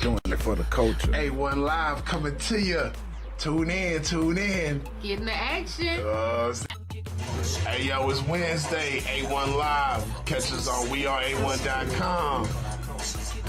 doing it for the culture. A1 Live coming to you. Tune in. Get in the action. Hey, yo, it's Wednesday, A1 Live. Catch us on weareA1.com. You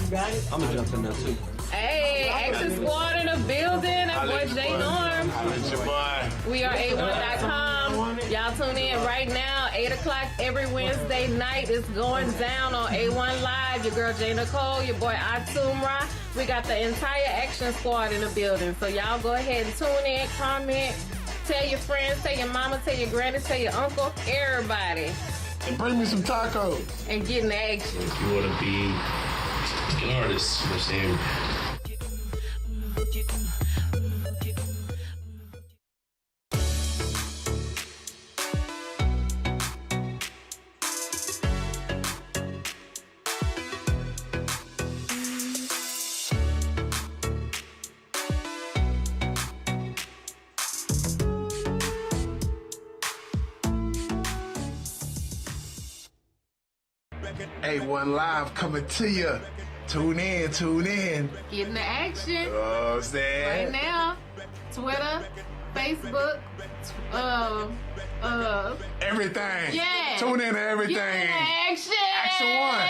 got it? I'm gonna jump in there too. Hey, Action Squad in the building. That boy Jay Norm. That's your boy. We are A1.com. Y'all tune in right now. 8 o'clock every Wednesday night. It's going down on A1 Live. Your girl Jay Nicole, your boy Atumra. We got the entire Action Squad in the building. So y'all go ahead and tune in, comment, tell your friends, tell your mama, tell your granny, tell your uncle, everybody. And bring me some tacos. And get in the action. If you want to be an artist, you understand? A1 Live coming to you. Tune in. Get in the action. Oh, Right now. Twitter, Facebook, everything. Yeah. Tune in to everything. Get in the action. Action 1.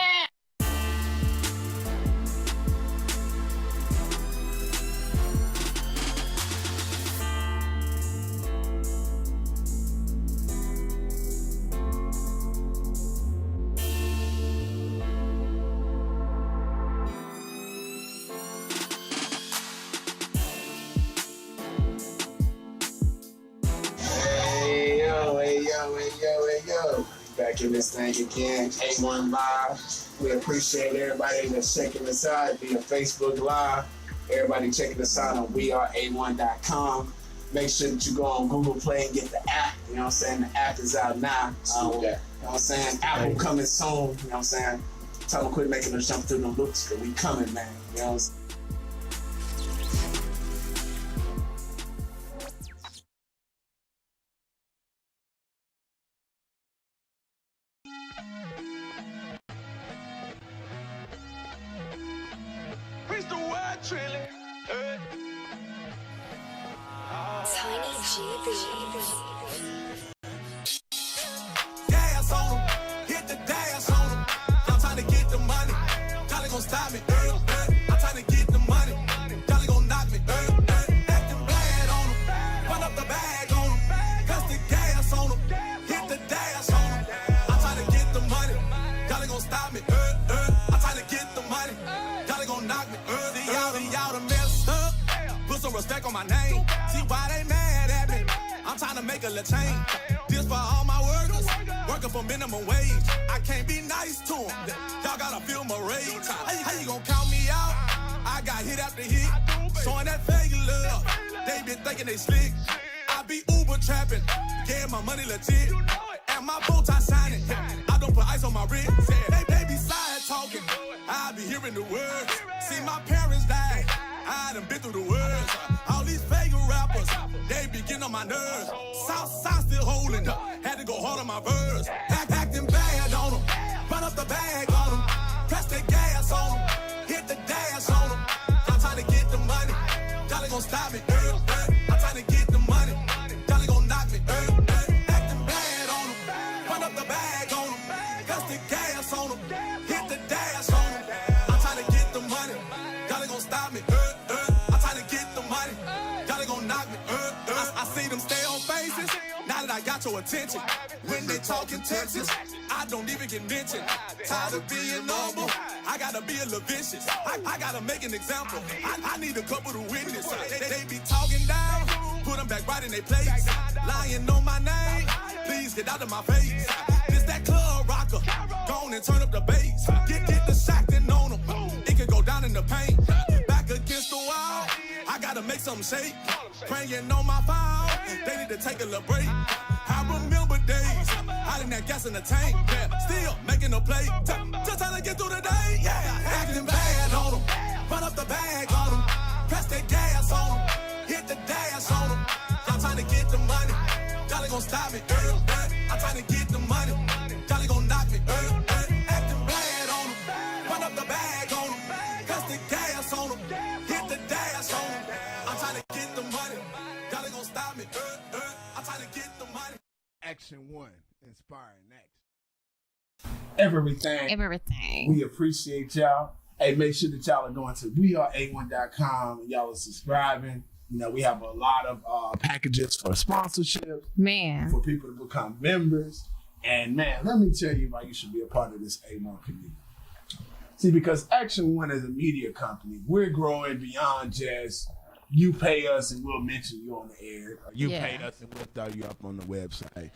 Hey yo. Back in this thing again, A1 Live. We appreciate everybody that's checking us out via Facebook Live. Everybody checking us out on weareA1.com. Make sure that you go on Google Play and get the app. You know what I'm saying? The app is out now. You know what I'm saying? Apple coming soon. You know what I'm saying? Tell them quit making us jump through them loops because we coming, man. You know what I'm saying? Tiny GB. Gas on them, hit the dash on them. I'm trying to get the money. Y'all gon' stop me. I'm trying to get the money. Y'all gon' knock me. Acting bad on them. Run up the bag on them. Press the gas on them. Hit the dash on them. I'm trying to get the money. Y'all gon' stop me. I'm trying to get the money. Y'all gon' knock me. See y'all done messed up. Put some respect on my name. See why they mad at me? I'm trying to make a little change. This for all my workers, working for minimum wage. I can't be nice to them. Y'all gotta feel my rage. How you gonna count me out? I got hit after hit, showing that fake love. They been thinking they slick. I be Uber trapping, getting my money legit. And my bow tie shining. I don't put ice on my wrist. They be side talking. I be hearing the words. See my parents die. I done been through the words. All these fake rappers, they be getting on my nerves. Southside still holding up. Had to go hard on my verse. Acting bad on them. Run up the bag on them. Press the gas on them. Hit the dash on them. I'm trying to get the money. Y'all ain't gon' stop me. I'm trying to get the money. Y'all ain't gon' knock me. Acting bad on them. Run up the bag on them. Press the gas on them. Hit the dash on them. I'm trying to get the money. Y'all ain't gon' stop me. I'm trying to get the money. Y'all ain't gon' knock me. I see them stay on faces. Now that I got your attention. When they talking Texas, I don't even get mentioned. Tired of being normal. I gotta be a little vicious. I gotta make an example. I need a couple to witness. They be talking down. Put them back right in their place. Lying on my name. Please get out of my face. This that club rocker. Go on and turn up the bass. Get the shacking on them. It can go down in the paint. Back against the wall. I gotta make something shake. Praying on my phone. They need to take a little break. I remember days. Hiding that gas in the tank. Yeah. Still making a play. Just trying to get through the day. Yeah. Acting bad on them. Run up the bag on them. Press that gas on them. Hit the dash on them. I'm trying to get the money. Y'all ain't gon' stop me. I'm trying to get the money. Y'all ain't gon' knock me. Acting bad on them. Run up the bag on them. Press the gas on them. Hit the dash on 'em. I'm trying to get the money. Y'all ain't gonna stop me. I'm trying to get the money. Action 1, inspiring action. Everything. We appreciate y'all. Hey, make sure that y'all are going to weareA1.com and y'all are subscribing. You know, we have a lot of packages for sponsorships, Man. for people to become members. And man, let me tell you why you should be a part of this A1 community. See, because Action 1 is a media company, we're growing beyond just you pay us and we'll mention you on the air. Or you pay us and we'll throw you up on the website.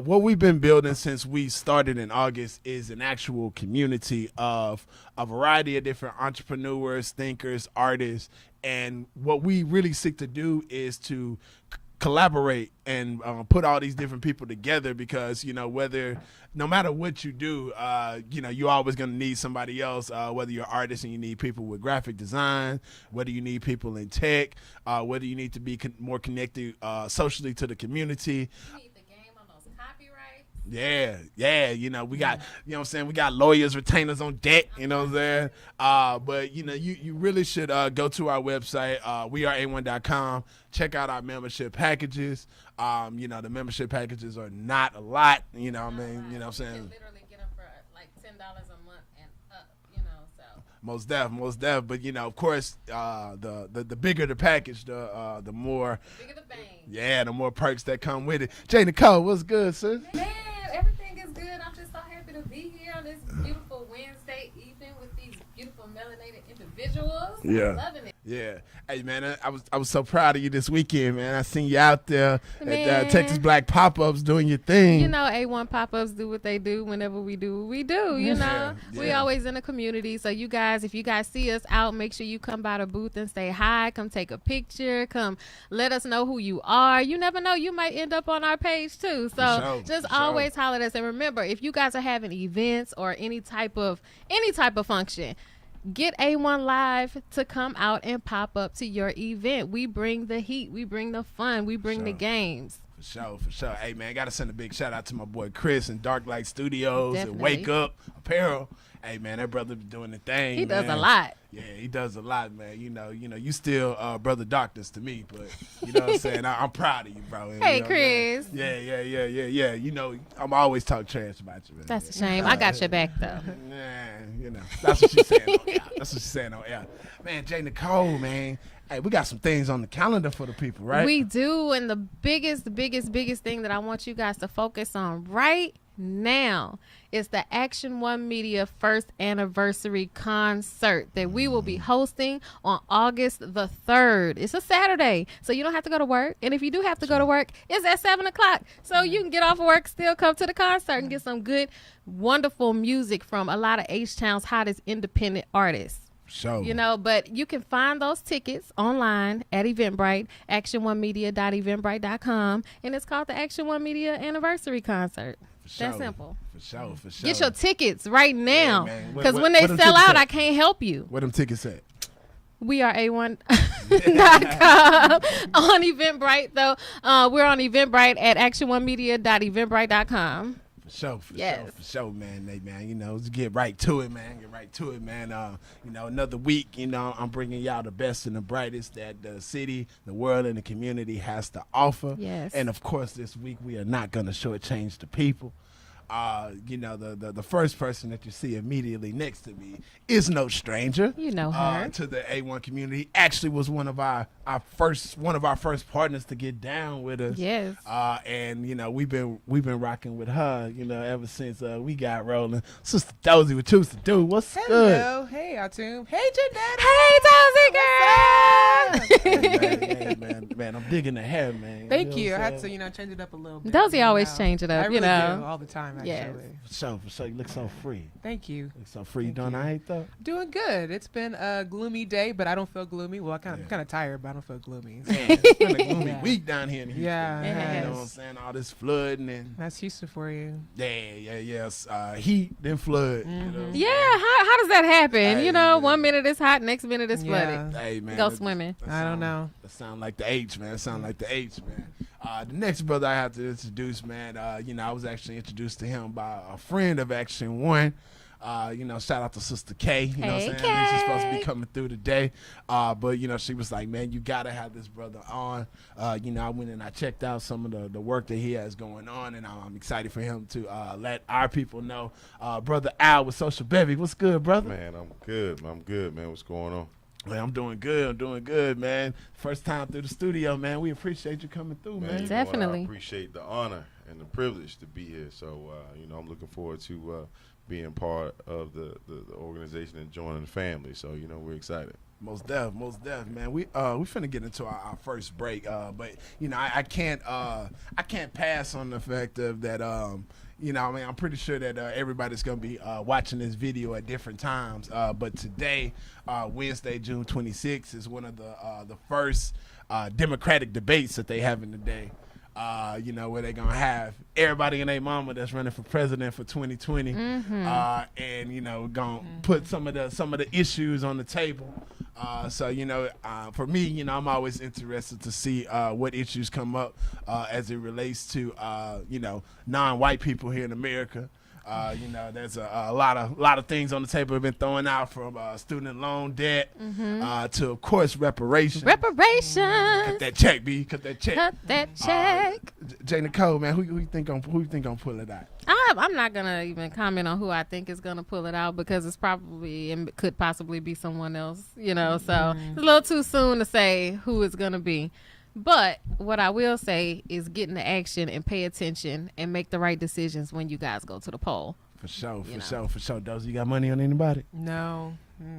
What we've been building since we started in August is an actual community of a variety of different entrepreneurs, thinkers, artists. And what we really seek to do is to collaborate and put all these different people together because, you know, no matter what you do, you know, you're always going to need somebody else, whether you're an artist and you need people with graphic design, whether you need people in tech, whether you need to be more connected socially to the community. You need the game on those copyrights. Yeah, you know, we got, you know what I'm saying, we got lawyers, retainers on deck, you know what I'm saying? But, you know, you really should go to our website, weareA1.com, check out our membership packages. You know, the membership packages are not a lot, you know what I mean? You know what I'm You saying? can literally get them for like $10 a month and up, you know, so. Most def. But, you know, of course, the bigger the package, the more, Bigger the bang. yeah, the more perks that come with it. Jay Nicole, what's good, sis? Man, everything is good. I'm just so happy to be here on this beautiful Wednesday evening with these beautiful melanated individuals. Yeah. I'm loving it. Yeah. Hey, man, I was so proud of you this weekend, man. I seen you out there at Man. Texas Black Pop-Ups doing your thing. You know, A1 pop-ups do what they do whenever we do what we do, you know. We yeah. always in the community. So you guys, if you guys see us out, make sure you come by the booth and say hi. Come take a picture. Come let us know who you are. You never know. You might end up on our page too. So sure, just for sure. always holler at us. And remember, if you guys are having events or any type of function, get A1 Live to come out and pop up to your event. We bring the heat. We bring the fun. We bring the games. For sure. Hey, man, got to send a big shout out to my boy Chris and Dark Light Studios and Definitely. Wake Up Apparel. Hey, man, that brother be doing the thing. He does man. a lot. Yeah, he does a lot, man. You know, you still Brother Darkness to me, but you know what I'm saying? I'm proud of you, bro. Hey, you know what I'm saying? Chris. Yeah. You know, I'm always talk trash about you, man. That's a shame. I got your back though. Nah, you know, that's what she's saying on air. Man, Jay Nicole, man. Hey, we got some things on the calendar for the people, right? We do, and the biggest thing that I want you guys to focus on right now is the Action 1 Media first anniversary concert that we will be hosting on August the 3rd. It's a Saturday, so you don't have to go to work. And if you do have to go to work, it's at 7 o'clock. So you can get off of work, still come to the concert and get some good, wonderful music from a lot of H-Town's hottest independent artists. Sure. You know, but you can find those tickets online at Eventbrite, action1media.eventbrite.com, and it's called the Action 1 Media Anniversary Concert. That's simple. For sure. Get your tickets right now, man. because What- when they what them sell tickets out, at? I can't help you. Where them tickets at? We are A1.com on Eventbrite, though. We're on Eventbrite at action1media.eventbrite.com. For sure, Yes. for sure, man. Hey, man, you know, let's get right to it, man. You know, another week, you know, I'm bringing y'all the best and the brightest that the city, the world, and the community has to offer. Yes. And, of course, this week we are not going to shortchange the people. You know, the first person that you see immediately next to me is no stranger. You know her. To the A1 community. Actually was one of our first partners to get down with us. Yes. And you know, we've been rocking with her, you know, ever since we got rolling. Sister Dozy, what you used to do? What's good? Hello. Hey, Atum. Hey, Janetta. Hey, Dozy girl! Hey, man, I'm digging the hair, man. Thank know you. what I I'm had to, saying? change it up a little bit. Dozy you always know. change it up, I really you know. do, all the time, actually. Yes. For sure. You look so free. Thank you. Look so free. You Thank doing you. all right, though? Doing good. It's been a gloomy day, but I don't feel gloomy. Well, I'm kind of tired, but I don't feel gloomy. So Man, it's been a gloomy Yeah. week down here in Houston. Yeah, it You know has. what I'm saying? All this flooding and that's Houston for you. yes. Heat, then flood. You know what I'm Yeah, how does that happen? Hey, You know, man. 1 minute it's hot, next minute it's Yeah. flooded. Hey, man. Go that- swimming. that I don't sound- know. That sound like the H, man. The next brother I have to introduce, man, you know, I was actually introduced to him by a friend of Action 1. Shout out to Sister K. You know what I'm saying? Kay. She's supposed to be coming through today. But she was like, man, you got to have this brother on. I went and I checked out some of the work that he has going on, and I'm excited for him to let our people know. Brother Al with Social Bevy. What's good, brother? Man, I'm good, man. What's going on? Man, I'm doing good, man. First time through the studio, man. We appreciate you coming through, man. You know what? Definitely. I appreciate the honor and the privilege to be here. So, I'm looking forward to being part of the organization and joining the family. So, we're excited. Most def, man. We finna get into our first break, but I can't pass on the fact of that. I'm pretty sure that everybody's gonna be watching this video at different times. But today, Wednesday, June 26th, is one of the first Democratic debates that they have in the day. Where they're gonna have everybody and their mama that's running for president for 2020, and gonna put some of the issues on the table. For me, I'm always interested to see what issues come up as it relates to non-white people here in America. There's a lot of things on the table have been thrown out, from student loan debt to, of course, reparations. Cut that check, B. Cut that check. Cut that check. J. Nicole, man, who you think gonna pull it out? I'm not gonna even comment on who I think is gonna pull it out, because it's probably and could possibly be someone else. So it's a little too soon to say who it's gonna be. But what I will say is get into action and pay attention and make the right decisions when you guys go to the poll. For sure. Dozy, you got money on anybody? No,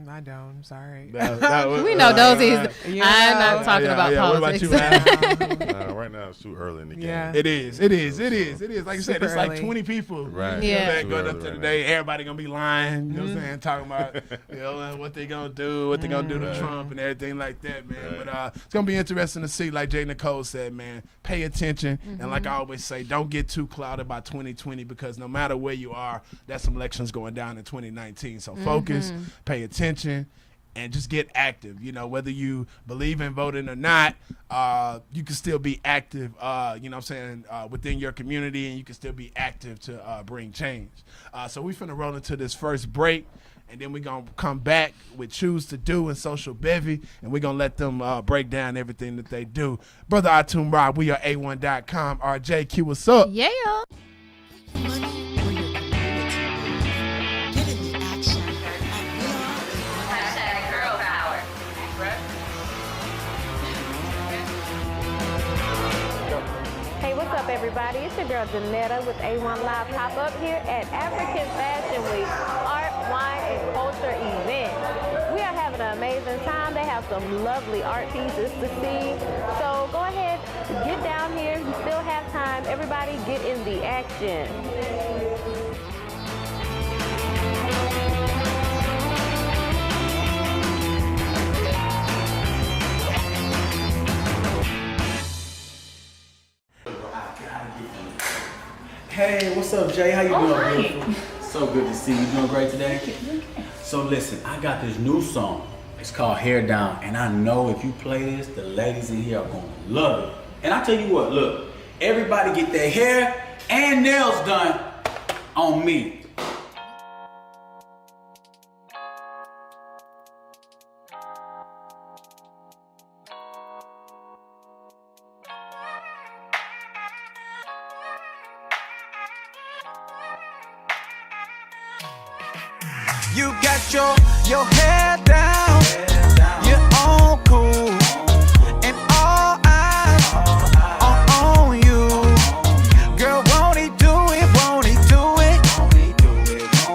I don't. I'm sorry. We know Dozy's. I'm not talking about politics. What about you, Al? Right now, it's too early in the game. Yeah. It is. Like I said, it's like 20 people. Right. Yeah. Going up to today. Everybody gonna be lying. You know what I'm saying? Talking about what they gonna do, what they gonna do to Trump and everything like that, man. Right. But it's gonna be interesting to see. Like J. Nicole said, man, pay attention. And like I always say, don't get too clouded by 2020, because no matter where you are, there's some elections going down in 2019. So focus, pay attention, and just get active. Whether you believe in voting or not, you can still be active, within your community, and you can still be active to bring change. So we finna roll into this first break, and then we're going to come back with Choose to Do and Social Bevy, and we're going to let them break down everything that they do. Brother Atum Rob, we are A1.com. RJQ, what's up? Yeah. Hey, what's up, everybody? It's your girl Janetta with A1 Live Pop-Up here at African Fashion Week Art, Wine, and Culture event. We are having an amazing time. They have some lovely art pieces to see. So go ahead, get down here. You still have time. Everybody get in the action. Hey, what's up, Jay? How you doing, beautiful? So good to see you. Doing great today? So listen, I got this new song. It's called Hair Down, and I know if you play this, the ladies in here are gonna love it. And I tell you what, look, everybody get their hair and nails done on me. You got your head down, you're on cool, and all eyes are on you. Girl, won't he do it, won't he do it?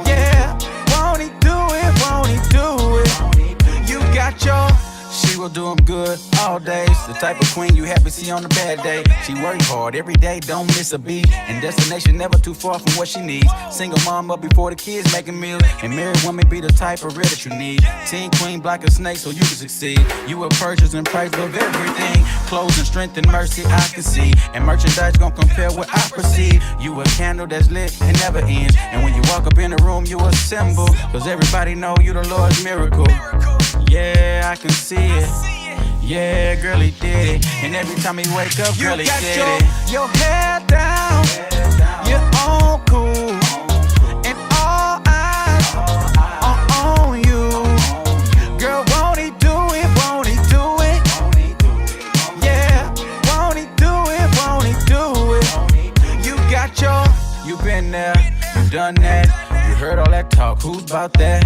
Yeah, won't he do it, won't he do it? You got your, she will do him good all days. The type of queen you happy see on a bad day. She work hard every day, don't miss a beat. And destination never too far from what she needs. Single mom up before the kids making meals. And married woman be the type of real that you need. Teen queen, black as snake so you can succeed. You a purchase and price of everything. Clothes and strength and mercy I can see. And merchandise gon' compare what I perceive. You a candle that's lit and never ends. And when you walk up in the room, you a symbol. Cause everybody know you the Lord's miracle. Yeah, I can see it. Yeah, girl, he did it. And every time he wake up, girl, he did it. Your head down, you're on cool. And all eyes Who's about that?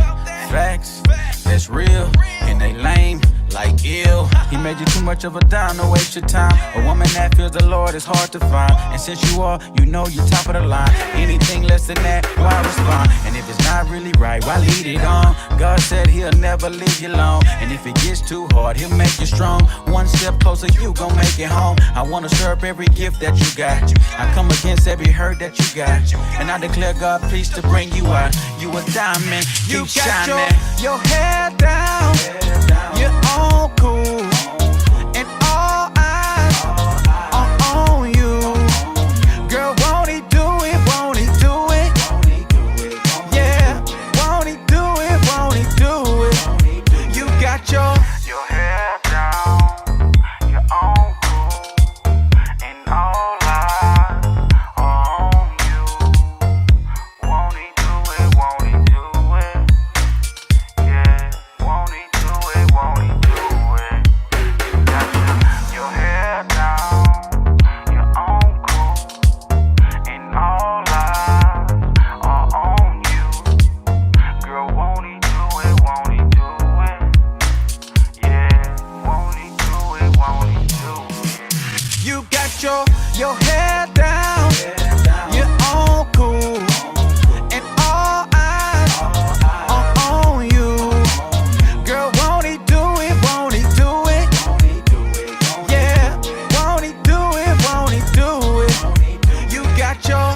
Facts, that's real, and they lame like ill. He made you too much of a dime, don't waste your time. A woman that fears the Lord is hard to find. And since you are, you know you're top of the line. Anything less than that, why respond? And if it's not really right, why lead it on? God said he'll never leave you alone. And if it gets too hard, he'll make you strong. One step closer, you gon' make it home. I wanna stir up every gift that you got. I come against every hurt that you got. And I declare God pleased to bring you out. You a diamond, you got shining. Your head down, you're on cool, and all eyes are on you. Girl, won't he do it? Won't he do it? Yeah, won't he do it? Won't he do it? You got your head down, you're on cool, and all eyes are on you. Won't he do it? Won't he do it? Yeah, won't he do it? Won't he do it? You got your head down, you're on cool, and all eyes are on you. Girl, won't he do it? Won't he do it? Yeah, won't he do it? Won't he do it? You got your head down, you're on cool, and all eyes are on you. Girl, won't he do it? Won't he do it? Yeah, won't he do it? Won't he do it? You got your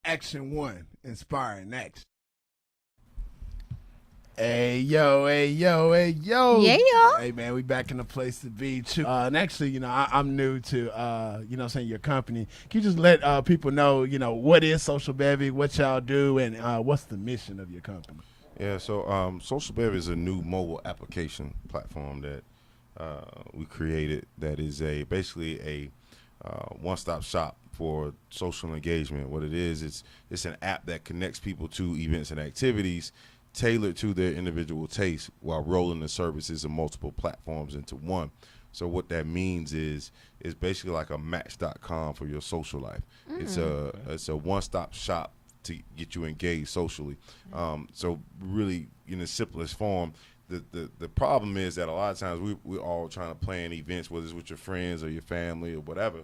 Action 1, inspiring action. Hey yo, hey yo, hey yo. Yeah, yo. Hey man, we back in the place to be too. And actually, you know, I'm new to you know what I'm saying, your company. Can you just let people know, you know, what is Social Bevy, what y'all do, and what's the mission of your company? Yeah, so Social Bevy is a new mobile application platform that we created that is basically a one-stop shop for social engagement. What it is, it's an app that connects people to events and activities tailored to their individual tastes while rolling the services and multiple platforms into one. So what that means is basically like a Match.com for your social life. It's a one-stop shop to get you engaged socially. So really, in the simplest form, the problem is that a lot of times we're all trying to plan events, whether it's with your friends or your family or whatever.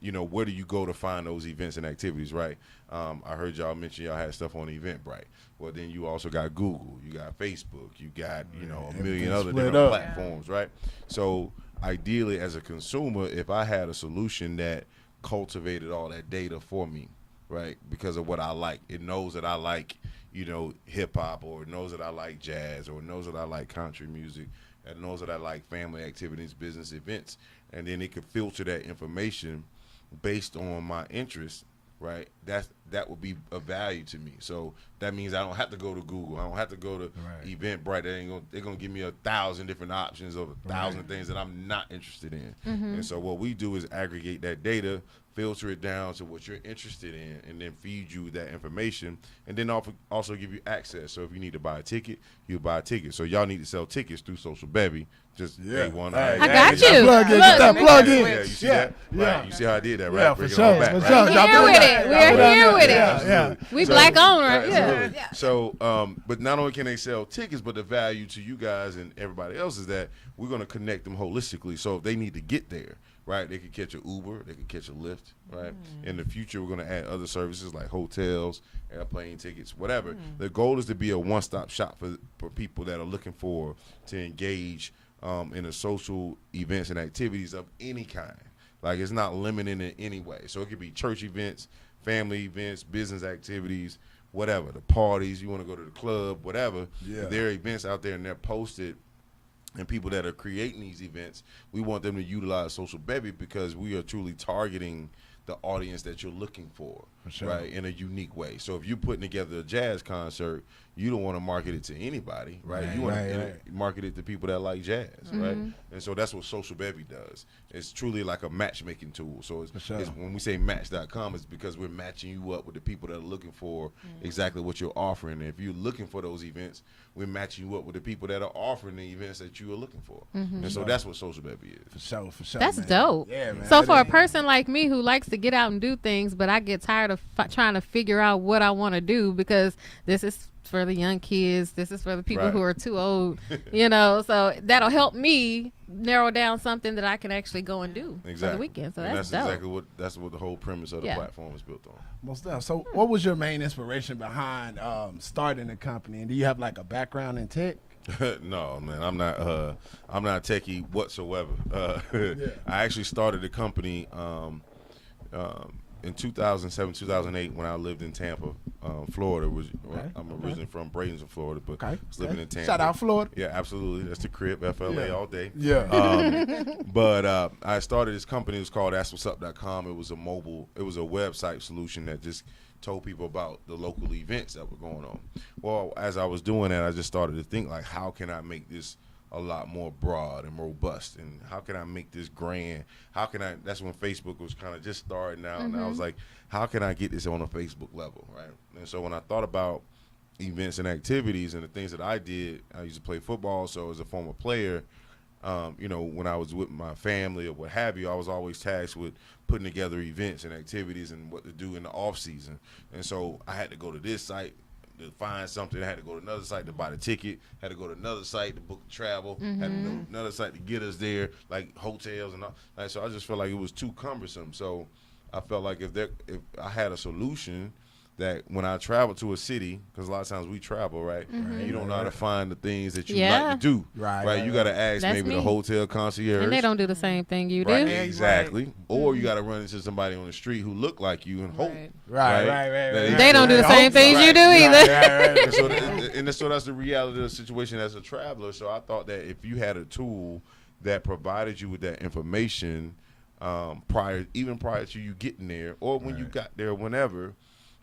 You know, where do you go to find those events and activities, right? I heard y'all mention y'all had stuff on Eventbrite. Well, then you also got Google, you got Facebook, you got, you know, a million other different platforms, right? So ideally, as a consumer, if I had a solution that cultivated all that data for me, right, because of what I like, it knows that I like, you know, hip hop, or it knows that I like jazz, or it knows that I like country music, and it knows that I like family activities, business events, and then it could filter that information based on my interests, right? That would be of value to me. So that means I don't have to go to Google. I don't have to go to Eventbrite. They're gonna give me 1,000 different options of 1,000 things that I'm not interested in. And so what we do is aggregate that data, filter it down to what you're interested in, and then feed you that information, and then also give you access. So if you need to buy a ticket, you buy a ticket. So y'all need to sell tickets through Social Bevy. Just A1. I got you. Plug in. Yeah, you see that? Right. You see how I did that, right? Yeah, for sure. We're here with it. We're here with it. Yeah. We black on, right? Yeah. So, but not only can they sell tickets, but the value to you guys and everybody else is that we're going to connect them holistically. So if they need to get there, right, they could catch an Uber, they could catch a Lyft, right? In the future, we're going to add other services like hotels, airplane tickets, whatever. The goal is to be a one-stop shop for people that are looking to engage in the social events and activities of any kind. Like, it's not limited in any way. So it could be church events, family events, business activities, whatever. The parties, you want to go to the club, whatever. Yeah. There are events out there and they're posted, and people that are creating these events, we want them to utilize Social Bevy because we are truly targeting the audience that you're looking for, sure. right, in a unique way. So if you're putting together a jazz concert, you don't want to market it to anybody, right? You want to market it to people that like jazz, right? And so that's what Social Bevy does. It's truly like a matchmaking tool. So it's when we say Match.com, it's because we're matching you up with the people that are looking for exactly what you're offering. And if you're looking for those events, we're matching you up with the people that are offering the events that you are looking for. And so that's what Social Bevy is. For sure. That's man. dope. Yeah, man. So for a person like me who likes to get out and do things, but I get tired of trying to figure out what I want to do because this is for the young kids, this is for the people who are too old, so that'll help me narrow down something that I can actually go and do for the weekend. So that's dope. That's what the whole premise of the platform is built on. Most definitely. So what was your main inspiration behind starting the company, and do you have like a background in tech? No, man, I'm not techie whatsoever. I actually started the company in 2007, 2008 when I lived in Tampa, Florida. I'm originally from Bradenton, Florida, but I was living in Tampa. Shout out Florida. Yeah, absolutely. That's the crib, FLA all day. Yeah. But I started this company. It was called AskWhat'sUp.com. It was a website solution that just told people about the local events that were going on. Well, as I was doing that, I just started to think, like, how can I make this a lot more broad and robust, and how can I make this grand? That's when Facebook was kind of just starting out, and I was like, how can I get this on a Facebook level, right? And so when I thought about events and activities and the things that I did, I used to play football, so as a former player, when I was with my family or what have you, I was always tasked with putting together events and activities and what to do in the off season. And so I had to go to this site to find something. I had to go to another site to buy the ticket, had to go to another site to book the travel, had to go to another site to get us there, like hotels and all. Like, so I just felt like it was too cumbersome. So I felt like if I had a solution that when I travel to a city, because a lot of times we travel, right? And you don't know how to find the things that you like to do, right? You got to ask maybe the hotel concierge. And they don't do the same thing you do. Exactly. Or you got to run into somebody on the street who look like you and hope. Right. They don't do the same things you do either. And so that's the reality of the situation as a traveler. So I thought that if you had a tool that provided you with that information prior to you getting there, or when you got there, whenever,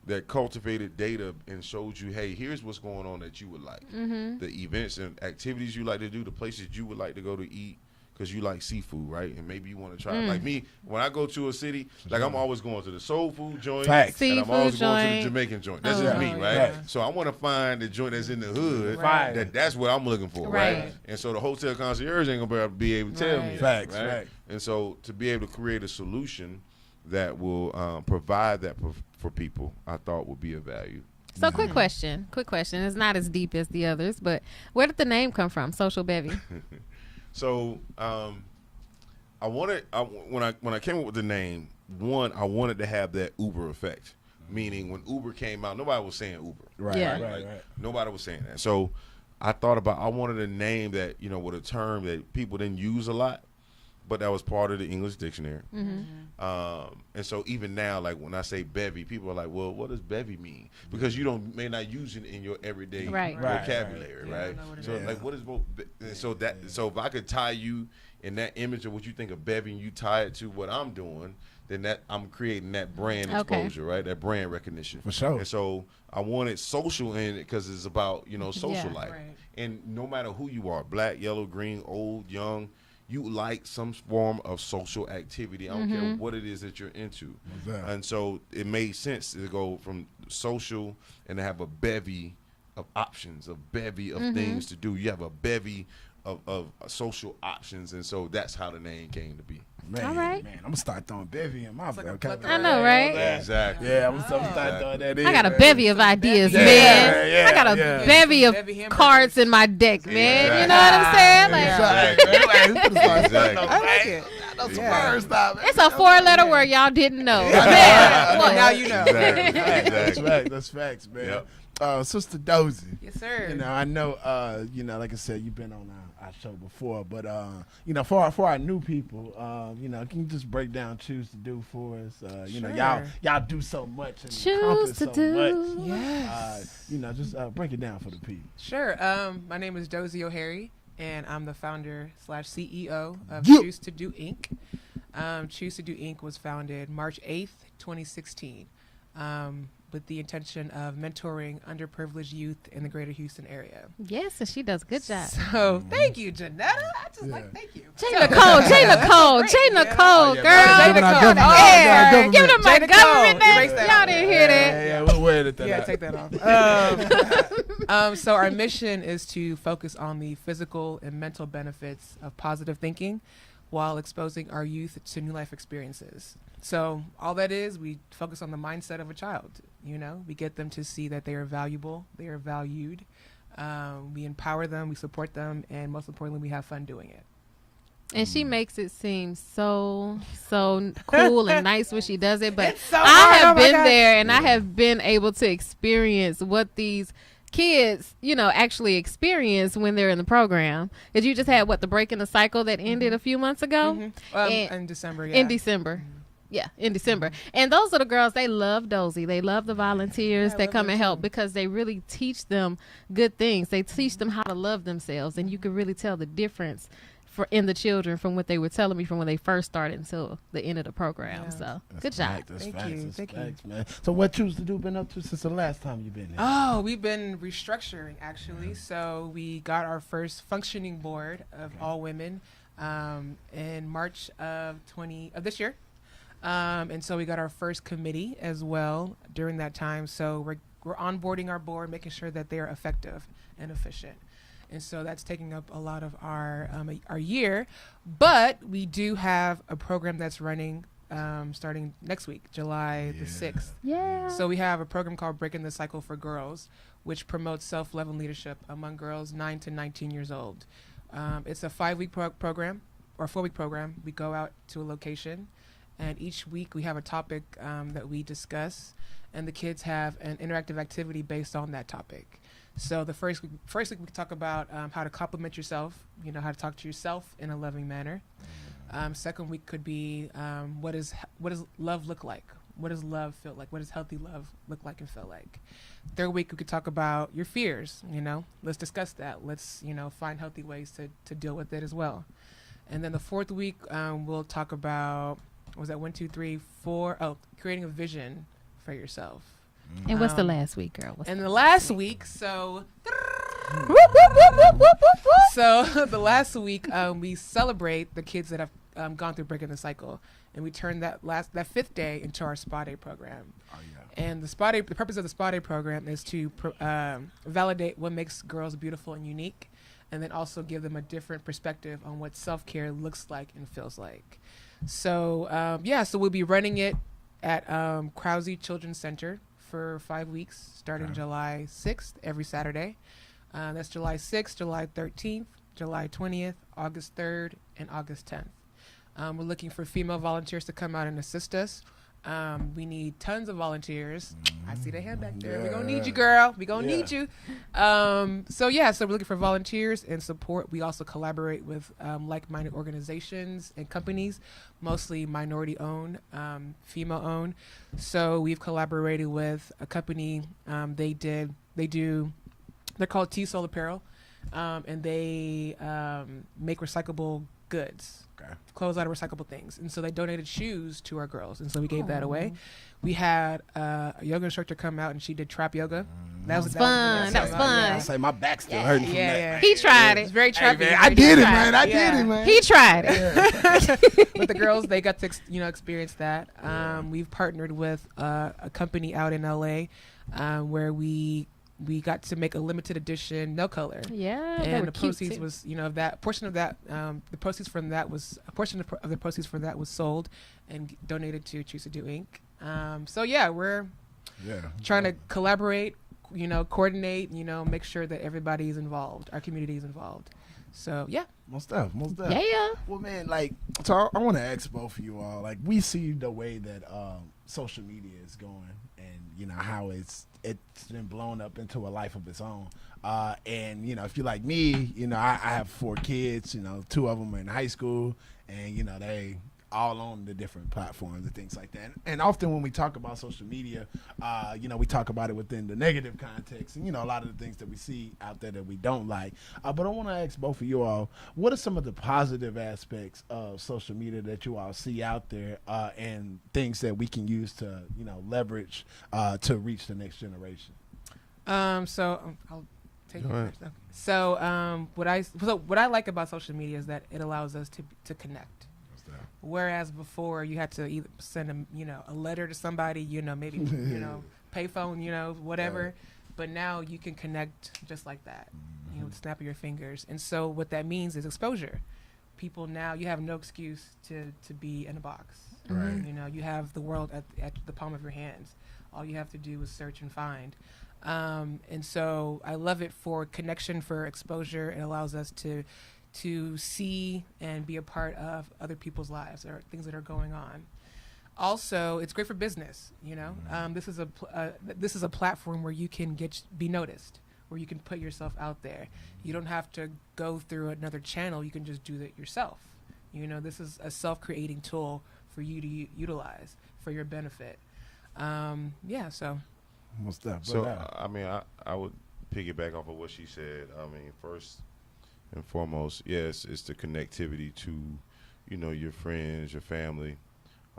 that cultivated data and showed you, hey, here's what's going on that you would like. The events and activities you like to do, the places you would like to go to eat, because you like seafood, right? And maybe you want to try. Like me, when I go to a city, like I'm always going to the soul food joint, and I'm always going to the Jamaican joint. That's just me, right? So I want to find the joint that's in the hood. That's what I'm looking for, right? And so the hotel concierge ain't gonna be able to tell me, right? And so to be able to create a solution that will provide that for people, I thought would be of value. So quick question. It's not as deep as the others, but where did the name come from, Social Bevy? So when I came up with the name, I wanted to have that Uber effect. Meaning when Uber came out, nobody was saying Uber. Right. Nobody was saying that. So I thought I wanted a name that, with a term that people didn't use a lot, but that was part of the English dictionary. And so even now, like when I say bevy, people are like, well, what does bevy mean? Because you may not use it in your everyday vocabulary, right? So like, what is so if I could tie you in that image of what you think of bevy and you tie it to what I'm doing, then that I'm creating that brand exposure, right? That brand recognition. For sure. And so I wanted social in it because it's about, social life. And no matter who you are, black, yellow, green, old, young, you like some form of social activity. I don't care what it is that you're into. And so it made sense to go from social and to have a bevy of options, a bevy of things to do. You have a bevy of social options, and so that's how the name came to be. Man, all right. Man, I'm gonna start throwing bevy in my vocabulary. I know, right? Exactly. Yeah, I'm gonna start throwing that in. I got a bevy of ideas, man. I got a bevy of cards in my deck, man. You know what I'm saying? I like it. It's a 4-letter word y'all didn't know. Man, now you know. Exactly. That's facts, man. Sister Dozy. Yes, sir. I know, like I said, you've been on our show before, but for our new people, can you just break down Choose to Do for us? Sure. Y'all do so much and Choose to do. Much. Yes. Just break it down for the people. Sure. My name is Dozy O'Harry, and I'm the founder / CEO of Choose to Do Inc. Choose to Do Inc. was founded March 8th, 2016, with the intention of mentoring underprivileged youth in the greater Houston area. Yes, and she does a good job. So thank you, Janetta. I just thank you. J. Nicole, girl. Jay Nicole. Give them my government name. Y'all didn't hear that. Yeah, we'll wear it. Yeah, take that off. So our mission is to focus on the physical and mental benefits of positive thinking while exposing our youth to new life experiences. So all that is, we focus on the mindset of a child. We get them to see that they are valuable, they are valued. We empower them, we support them, and most importantly, we have fun doing it. And she makes it seem so cool and nice when she does it. But so I have hard. been there, and I have been able to experience what these kids, actually experience when they're in the program. Because you just had the break in the cycle that ended a few months ago? In December, yeah. In December. Yeah, in December. And those little girls, they love Dozy. They love the volunteers that come and help because they really teach them good things. They teach them how to love themselves. And you can really tell the difference in the children from what they were telling me from when they first started until the end of the program. Yeah. So good job. Thank you, man. So what Choose to Do been up to since the last time you've been there? Oh, we've been restructuring actually. So we got our first functioning board of all women in March of this year. And so we got our first committee as well during that time. So we're onboarding our board, making sure that they are effective and efficient. And so that's taking up a lot of our year. But we do have a program that's running starting next week, July the 6th. Yeah. So we have a program called Breaking the Cycle for Girls, which promotes self-love and leadership among girls 9 to 19 years old. It's a 5-week program or 4-week program. We go out to a location. And each week we have a topic that we discuss, and the kids have an interactive activity based on that topic. So the first week we talk about how to compliment yourself, how to talk to yourself in a loving manner. Second week could be what does love look like? What does love feel like? What does healthy love look like and feel like? Third week we could talk about your fears. Let's discuss that. Let's find healthy ways to deal with it as well. And then the fourth week we'll talk about. Was that 1, 2, 3, 4? Oh, creating a vision for yourself. And what's the last week, girl? The last week, so the last week we celebrate the kids that have gone through Breaking the Cycle, and we turn that 5th day into our Spa Day program. Oh yeah. And the purpose of the Spa Day program is to validate what makes girls beautiful and unique, and then also give them a different perspective on what self-care looks like and feels like. So so we'll be running it at Krause Children's Center for 5 weeks, starting July 6th, every Saturday. That's July 6th, July 13th, July 20th, August 3rd, and August 10th. We're looking for female volunteers to come out and assist us. We need tons of volunteers. I see the hand back there. We're going to need you, girl. We're going to need you. So we're looking for volunteers and support. We also collaborate with like-minded organizations and companies, mostly minority-owned, female-owned. So we've collaborated with a company. They're called T-Soul Apparel, and they make recyclable goods. Clothes out of recyclable things, and so they donated shoes to our girls, and so we gave that away. We had a yoga instructor come out, and she did trap yoga. That was fun. That was fun. I say my back's still hurting from that. Yeah. He tried it. It's very trappy. Hey, man, I did it, man. He tried it. But the girls, they got to experience that. We've partnered with a company out in LA where we got to make a limited edition nail color. Yeah, and the proceeds was that portion of that the proceeds from that was a portion of the proceeds from that was sold and donated to Choose to Do Inc. We're trying to collaborate, coordinate, make sure that everybody's involved, our community is involved. So most stuff. Yeah. Well, man, so I want to ask both of you all. We see the way that social media is going, and how it's been blown up into a life of its own. And if you're like me, I have 4 kids. 2 of them are in high school, and they all on the different platforms and things like that. And often when we talk about social media, we talk about it within the negative context and, a lot of the things that we see out there that we don't like. But I want to ask both of you all, what are some of the positive aspects of social media that you all see out there and things that we can use to, leverage to reach the next generation? I'll take it first. Okay. So what I like about social media is that it allows us to connect. Whereas before you had to either send a letter to somebody, maybe payphone, whatever. Right. But now you can connect just like that, with the snap of your fingers. And so what that means is exposure. People now, you have no excuse to be in a box. Right. You have the world at the palm of your hands. All you have to do is search and find. And so I love it for connection, for exposure. It allows us to see and be a part of other people's lives or things that are going on. Also, it's great for business. This is a platform where you can be noticed, where you can put yourself out there. You don't have to go through another channel. You can just do it yourself. This is a self-creating tool for you to utilize for your benefit. So. What's that? So, I would piggyback off of what she said. First and foremost, yes, it's the connectivity to, your friends, your family.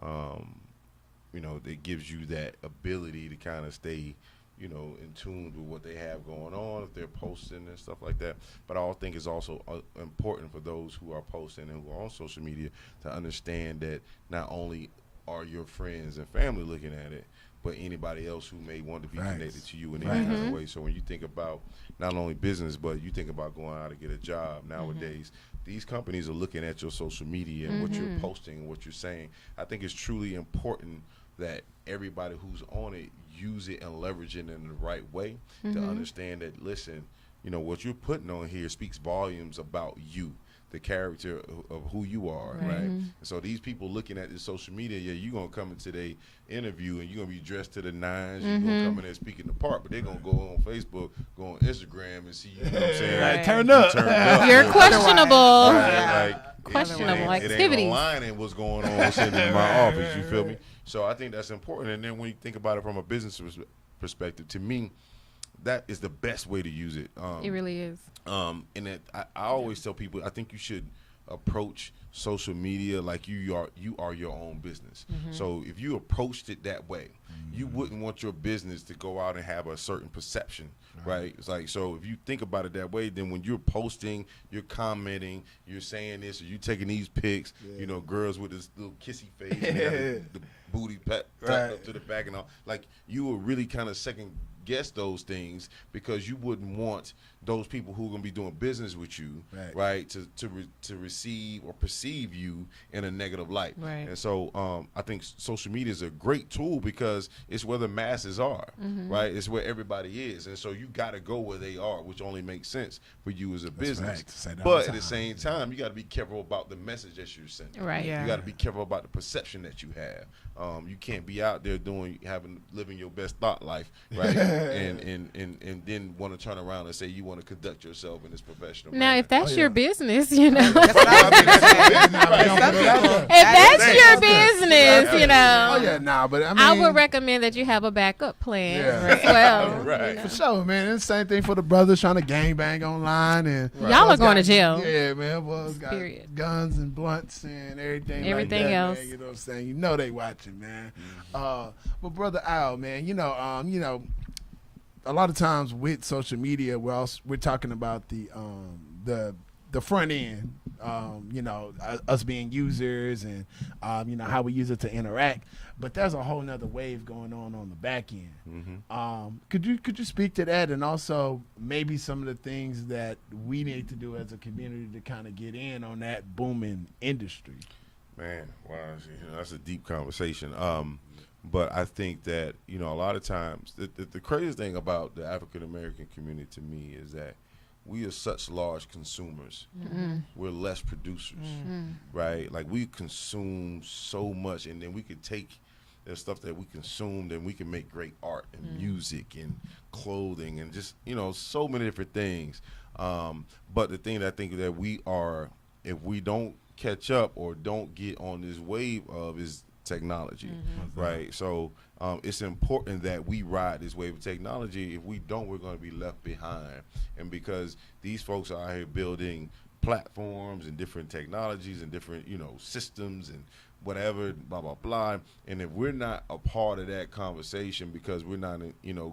That gives you that ability to kind of stay, in tune with what they have going on, if they're posting and stuff like that. But I think it's also important for those who are posting and who are on social media to understand that not only are your friends and family looking at it, but anybody else who may want to be connected to you in any kind of way. So when you think about not only business, but you think about going out to get a job nowadays, these companies are looking at your social media and what you're posting and what you're saying. I think it's truly important that everybody who's on it use it and leverage it in the right way to understand that, listen, what you're putting on here speaks volumes about you, the character of who you are, right? So these people looking at this social media, you're going to come into their interview and you're going to be dressed to the nines, you're going to come in there speaking the part, but they're going to go on Facebook, go on Instagram and see, what I'm saying? Right. Turn up. You're questionable. Questionable activities. It ain't aligning what's going on sitting in my office, you feel me? So I think that's important. And then when you think about it from a business perspective, to me, that is the best way to use it. It really is. And that I always tell people, I think you should approach social media like you are your own business. So if you approached it that way, you wouldn't want your business to go out and have a certain perception, right? It's like, so if you think about it that way, then when you're posting, you're commenting, you're saying this, or you taking these pics, girls with this little kissy face, and they got the booty tucked up to the back and all, like, you will really kind of second guess those things because you wouldn't want those people who are going to be doing business with you, right, to receive or perceive you in a negative light. And so I think social media is a great tool because it's where the masses are, right? It's where everybody is. And so you got to go where they are, which only makes sense for you as a business. But at the same time, you got to be careful about the message that you're sending. You got to be careful about the perception that you have. You can't be out there living your best thought life, right? and then want to turn around and say you want to conduct yourself in this professional now manner. if that's your business, if that's your business, but I would recommend that you have a backup plan as well. For sure, man. It's the same thing for the brothers trying to gangbang online, and y'all are going to jail. Yeah, man. Boys got guns and blunts and everything like that, else. Man, you know what I'm saying? They watching, man. But brother Al, man, a lot of times with social media, we're talking about the front end, us being users and how we use it to interact. But there's a whole nother wave going on the back end. Could you speak to that, and also maybe some of the things that we need to do as a community to kind of get in on that booming industry? Man, wow, that's a deep conversation. But I think that, a lot of times, the craziest thing about the African American community to me is that we are such large consumers. We're less producers, right? Like, we consume so much, and then we could take the stuff that we consumed and we can make great art and music and clothing and just, so many different things. But the thing that I think that we are, if we don't catch up or don't get on this wave of is technology, right? So it's important that we ride this wave of technology. If we don't, we're going to be left behind. And because these folks are out here building platforms and different technologies and different, systems and whatever, blah, blah, blah. And if we're not a part of that conversation because we're not,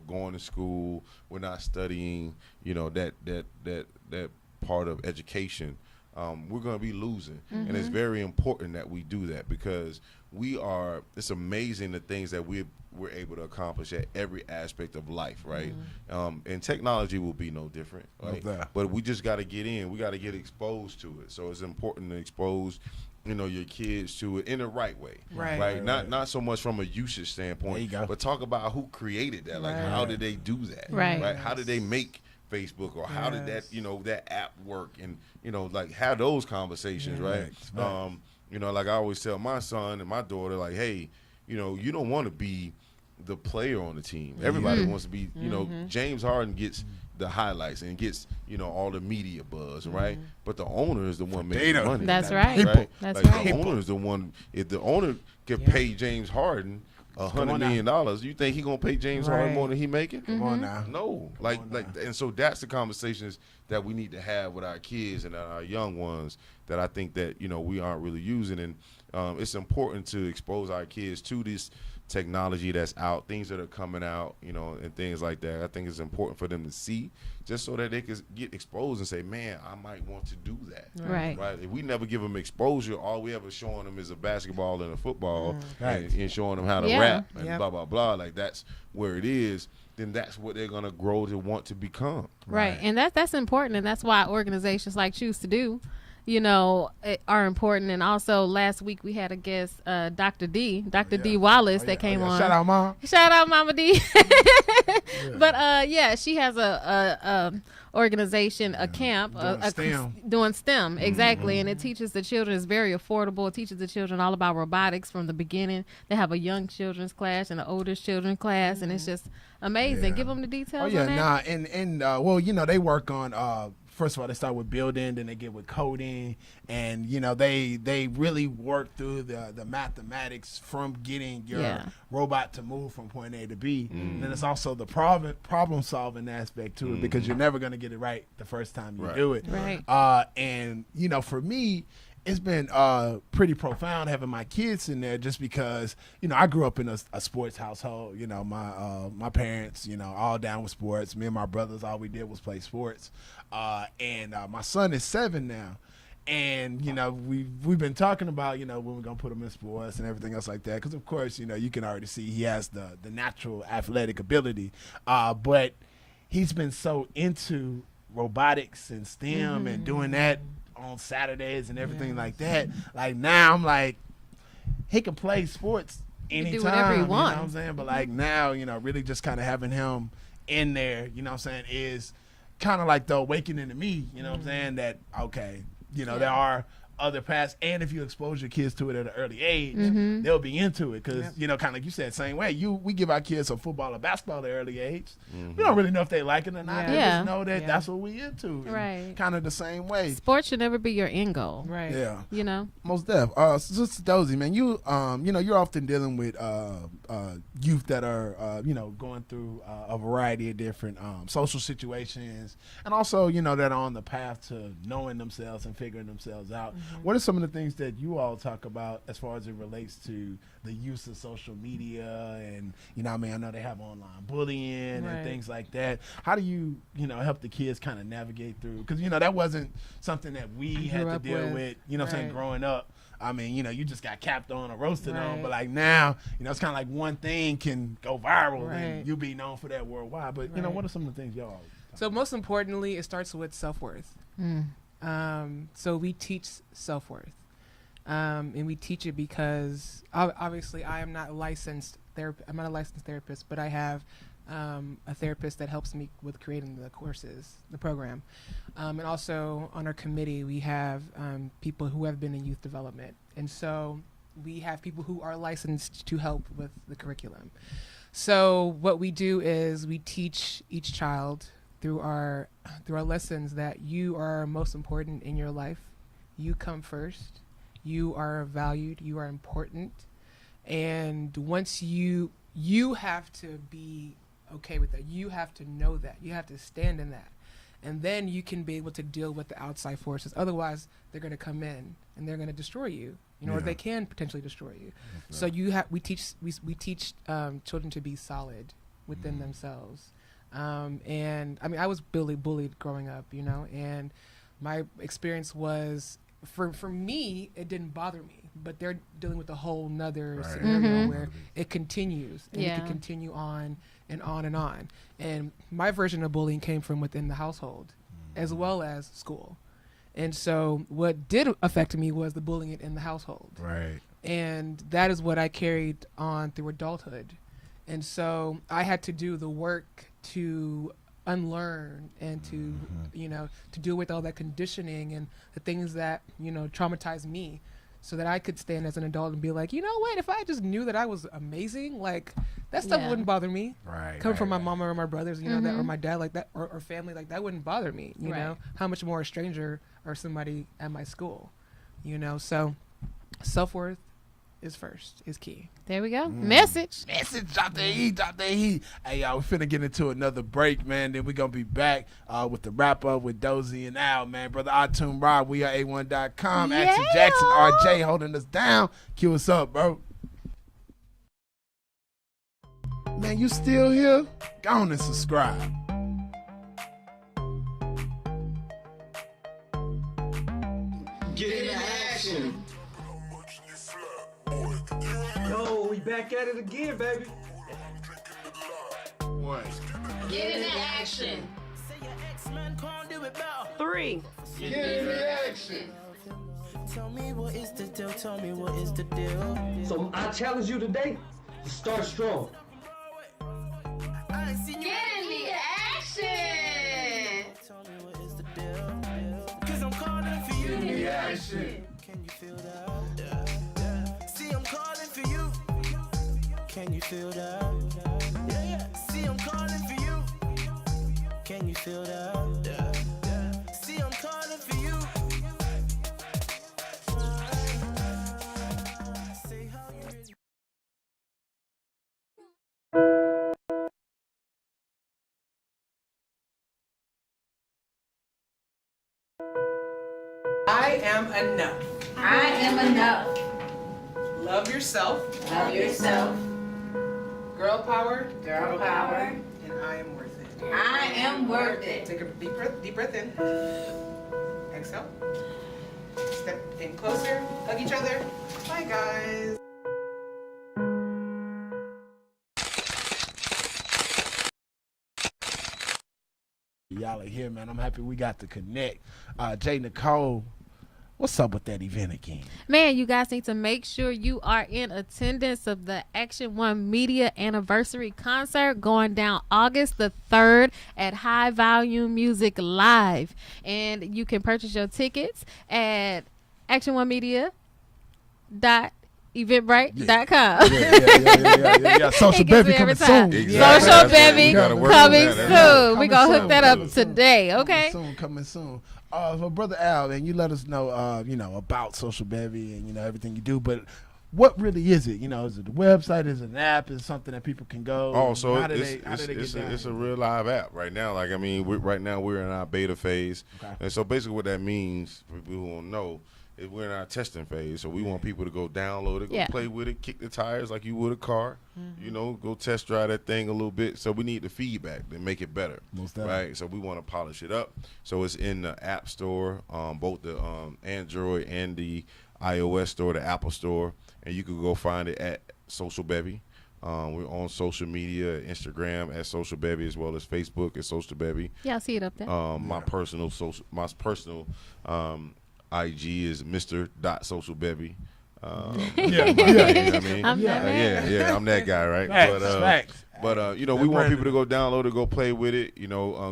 going to school, we're not studying, that part of education, we're going to be losing. And it's very important that we do that because it's amazing the things that we're able to accomplish at every aspect of life, right? And technology will be no different, right? But we just got to get in. We got to get exposed to it. So it's important to expose your kids to it in the right way, right? Not so much from a usage standpoint, but talk about who created that. Like, how did they do that? Right? How did they make Facebook, or how did that that app work, and like have those conversations, right? Like I always tell my son and my daughter, like, hey, you don't want to be the player on the team. Everybody wants to be, James Harden gets the highlights and gets all the media buzz, right? But the owner is the one making money. That's right. That's like right. The owner is the one. If the owner could pay James Harden $100 million, you think he gonna pay James Harden more than he making? Come on now. No, and so that's the conversations that we need to have with our kids and our young ones that I think that we aren't really using, and it's important to expose our kids to this technology that's out, things that are coming out, and things like that. I think it's important for them to see, just so that they can get exposed and say, man, I might want to do that. Right. If we never give them exposure, all we ever showing them is a basketball and a football, and showing them how to rap and blah, blah, blah. Like, that's where it is. Then that's what they're going to grow to want to become. Right. And that's important. And that's why organizations like Choose to Do, are important. And also last week we had a guest, Dr. D Wallace, that came on. Shout out, Mom. Shout out, Mama D. But she has a organization, a camp, doing STEM, exactly. And it teaches the children. It's very affordable. It teaches the children all about robotics from the beginning. They have a young children's class and an older children's class, and it's just amazing. Give them the details. On that. And they work on. First of all, they start with building, then they get with coding, and they really work through the mathematics from getting your robot to move from point A to B. And then it's also the problem solving aspect to it, because you're never going to get it right the first time you do it. Right. And for me, it's been pretty profound having my kids in there, just because I grew up in a sports household. My parents all down with sports. Me and my brothers, all we did was play sports. And my son is 7 now, and we've been talking about when we're gonna put him in sports and everything else like that, because of course you can already see he has the natural athletic ability, but he's been so into robotics and STEM and doing that on Saturdays and everything like that. Like, now I'm like, he can play sports anytime, do whatever he you know what wants. I'm saying? But like now, really just kind of having him in there, what I'm saying, is kind of like the awakening to me, what I'm saying, that okay, there are other paths, and if you expose your kids to it at an early age, they'll be into it, because kind of like you said, same way we give our kids some football or basketball at an early age. We don't really know if they like it or not. They just know that that's what we into. Right. Kind of the same way. Sports should never be your end goal. Right. Yeah. Most def. Sister Dozy, man, you're often dealing with youth that are going through a variety of different social situations, and also that are on the path to knowing themselves and figuring themselves out. What are some of the things that you all talk about as far as it relates to the use of social media, and I know they have online bullying and things like that. How do you help the kids kind of navigate through, because that wasn't something that we had to deal with, saying, growing up. I mean, you just got capped on or roasted on, but like now, it's kind of like one thing can go viral and you be known for that worldwide. But what are some of the things y'all? So most importantly, it starts with self-worth. So we teach self-worth, and we teach it because obviously I am not a licensed therapist. I'm not a licensed therapist, but I have a therapist that helps me with creating the courses, the program. And also on our committee, we have people who have been in youth development. And so we have people who are licensed to help with the curriculum. So what we do is we teach each child through our lessons that you are most important in your life. You come first. You are valued. You are important. And once you have to be okay with that. You have to know that. You have to stand in that. And then you can be able to deal with the outside forces. Otherwise, they're going to come in and they're going to destroy you. Or they can potentially destroy you. So we teach children to be solid within themselves. And I mean, I was bullied growing up, and my experience was, for me, it didn't bother me, but they're dealing with a whole nother scenario where it continues and it can continue on and on and on. And my version of bullying came from within the household as well as school. And so what did affect me was the bullying in the household. Right. And that is what I carried on through adulthood. And so I had to do the work to unlearn and to, to deal with all that conditioning and the things that, traumatized me, so that I could stand as an adult and be like, you know what, if I just knew that I was amazing, like that stuff wouldn't bother me. Right. Coming from my mama or my brothers, that, or my dad, like that, or family, like that wouldn't bother me, you know, how much more a stranger or somebody at my school, so self-worth is key. There we go. Message. Drop the heat. Hey, y'all, we're finna get into another break, man. Then we're going to be back with the wrap-up with Dozy and Al, man. Brother Atum Rob, we are A1.com. Yeah. Action Jackson, RJ holding us down. Cue us up, bro. Man, you still here? Go on and subscribe. Get into action. Yo, we back at it again, baby. What? Get into action. 3. Get into action. Tell me what is the deal, tell me what is the deal. So I challenge you today to start strong. Get into action. Tell me what is the deal. Cause I'm calling for you. Get into action. Can you feel that? See, I'm calling for you. Can you feel that? See, I'm calling for you. Can you feel that? See, I'm calling for you. Say how you really. I am enough. I am enough. Love yourself. Love yourself. Girl power. Girl power. And I am worth it. I am worth it. Take a deep breath in. Exhale. Step in closer. Hug each other. Bye, guys. Y'all are here, man. I'm happy we got to connect. Jay Nicole, what's up with that event again? Man, you guys need to make sure you are in attendance of the Action One Media Anniversary Concert going down August the 3rd at High Volume Music Live. And you can purchase your tickets at actiononemedia.eventbrite.com. Yeah. Social Bevy coming soon. Exactly. Social Bevy coming soon. We're going to hook that up today, okay? Coming soon. For Brother Al, and you let us know, about Social Bevy and, everything you do, but what really is it? Is it the website? Is it an app? Is it something that people can go? Oh, so it's a real live app right now. Like, I mean, right now we're in our beta phase. Okay. And so basically what that means, for people who don't know, is we're in our testing phase. So we want people to go download it, go play with it, kick the tires like you would a car, go test drive that thing a little bit. So we need the feedback to make it better. Most definitely. Right? So we want to polish it up. So it's in the App Store, both the Android and the iOS store, the Apple Store. And you can go find it at Social Bevy. We're on social media, Instagram at Social Bevy, as well as Facebook at Social Bevy. Yeah, I see it up there. My personal IG is Mr.SocialBevy. You know what I mean? I'm I'm that guy, right? Facts. But we want people to go download it, go play with it.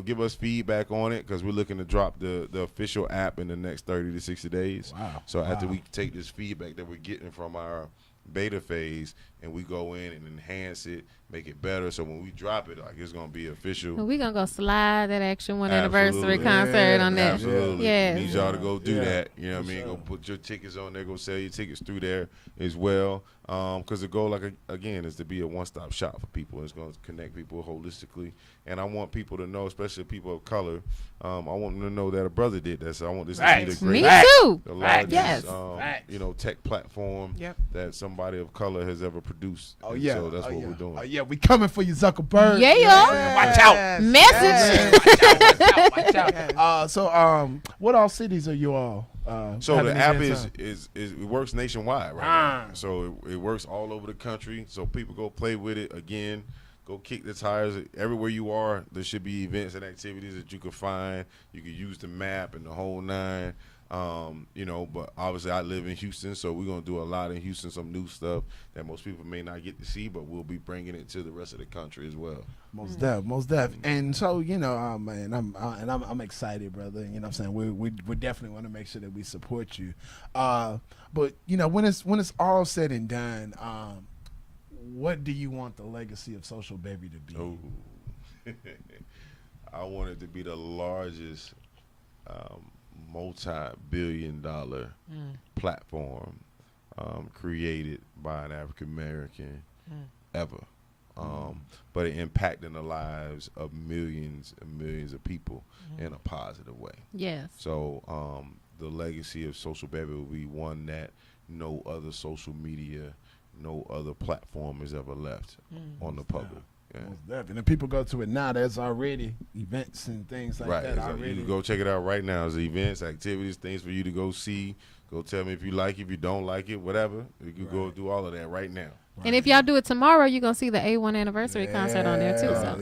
Give us feedback on it because we're looking to drop the official app in the next 30 to 60 days. Wow. So after we take this feedback that we're getting from our beta phase and we go in and enhance it, make it better. So when we drop it, like it's gonna be official. We're going to go slide that Action 1 Absolutely. anniversary concert on that. Absolutely. Yeah. Need y'all to go do that. You know what I mean? Go put your tickets on there. Go sell your tickets through there as well. Because the goal, again, is to be a one-stop shop for people. It's going to connect people holistically. And I want people to know, especially people of color, I want them to know that a brother did that. So I want this to be the Me greatest, too. the largest, Yes. tech platform that somebody of color has ever produced. Oh, And yeah. So that's what we're doing. Oh, yeah. We coming for you, Zuckerberg. Yeah, Yeah. Watch out. Message. Watch out. So, what all cities are you all? So the having app events is it works nationwide right now. So it works all over the country. So people go play with it again. Go kick the tires. Everywhere you are, there should be events and activities that you can find. You can use the map and the whole nine. But obviously I live in Houston, so we're gonna do a lot in Houston, some new stuff that most people may not get to see, but we'll be bringing it to the rest of the country as well. Most def. And so, man, I'm excited, brother. You know what I'm saying? We definitely want to make sure that we support you. But when it's all said and done, what do you want the legacy of Social Baby to be? Oh. I want it to be the largest multi-billion-dollar platform created by an African American ever, but it impacting the lives of millions and millions of people in a positive way. Yes. So the legacy of Social Baby will be one that no other social media, no other platform has ever left on the public. Yeah. And if people go to it now, there's already events and things like that already. You can go check it out right now. There's events, activities, things for you to go see. Go tell me if you like it, if you don't like it, whatever. You can go do all of that right now. And if y'all do it tomorrow, you're going to see the A1 anniversary concert on there too. So.